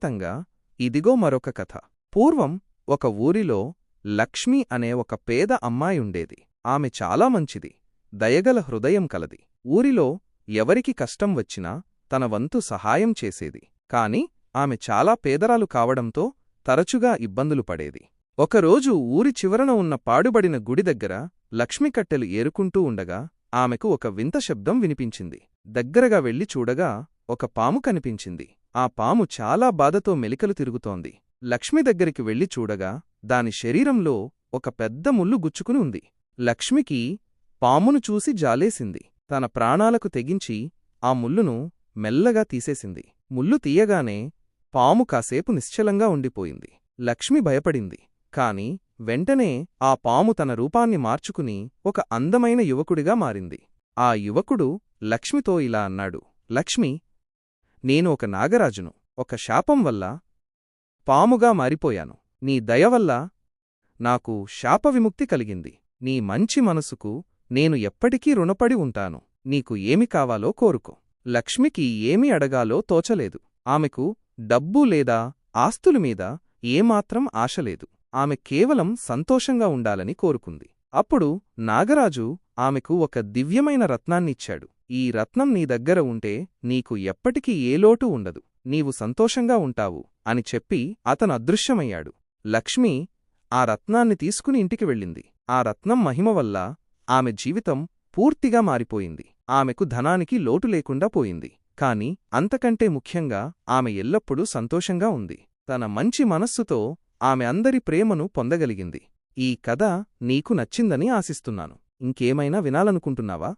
సంక్షిప్తంగా ఇదిగో మరొక కథ. పూర్వం ఒక ఊరిలో లక్ష్మి అనే ఒక పేద అమ్మాయుండేది. ఆమె చాలా మంచిది, దయగల హృదయం కలది. ఊరిలో ఎవరికి కష్టం వచ్చినా తన వంతు సహాయం చేసేది. కాని ఆమె చాలా పేదరాలు కావడంతో తరచుగా ఇబ్బందులు పడేది. ఒకరోజు ఊరి చివరన ఉన్న పాడుబడిన గుడి దగ్గర లక్ష్మి కట్టెలు ఏరుకుంటూ ఉండగా ఆమెకు ఒక వింత శబ్దం వినిపించింది. దగ్గరగా వెళ్లి చూడగా ఒక పాము కనిపించింది. ఆ పాము చాలా బాధతో మెలికలు తిరుగుతోంది. లక్ష్మి దగ్గరికి వెళ్లి చూడగా దాని శరీరంలో ఒక పెద్ద ముల్లు గుచ్చుకుని ఉంది. లక్ష్మికి పామును చూసి జాలేసింది. తన ప్రాణాలకు తెగించి ఆ ముల్లును మెల్లగా తీసేసింది. ముల్లు తీయగానే పాము కాసేపు నిశ్చలంగా ఉండిపోయింది. లక్ష్మి భయపడింది. కాని వెంటనే ఆ పాము తన రూపాన్ని మార్చుకుని ఒక అందమైన యువకుడిగా మారింది. ఆ యువకుడు లక్ష్మితో ఇలా అన్నాడు: లక్ష్మి, నేను ఒక నాగరాజును. ఒక శాపం వల్ల పాముగా మారిపోయాను. నీ దయవల్ల నాకు శాపవిముక్తి కలిగింది. నీ మంచి మనసుకు నేను ఎప్పటికీ రుణపడి ఉంటాను. నీకు ఏమి కావాలో కోరుకో. లక్ష్మికి ఏమి అడగాలో తోచలేదు. ఆమెకు డబ్బు లేదా ఆస్తులమీద ఏమాత్రం ఆశలేదు. ఆమె కేవలం సంతోషంగా ఉండాలని కోరుకుంది. అప్పుడు నాగరాజు ఆమెకు ఒక దివ్యమైన రత్నాన్నిచ్చాడు. ఈ రత్నం నీ దగ్గర ఉంటే నీకు ఎప్పటికీ ఏ లోటు ఉండదు. నీవు సంతోషంగా ఉంటావు అని చెప్పి అతను అదృశ్యమయ్యాడు. లక్ష్మి ఆ రత్నాన్ని తీసుకుని ఇంటికి వెళ్ళింది. ఆ రత్నం మహిమ వల్ల ఆమె జీవితం పూర్తిగా మారిపోయింది. ఆమెకు ధనానికి లోటు లేకుండా పోయింది. కాని అంతకంటే ముఖ్యంగా ఆమె ఎల్లప్పుడూ సంతోషంగా ఉంది. తన మంచి మనస్సుతో ఆమె అందరి ప్రేమను పొందగలిగింది. ఈ కథ నీకు నచ్చిందని ఆశిస్తున్నాను. ఇంకేమైనా వినాలనుకుంటున్నావా?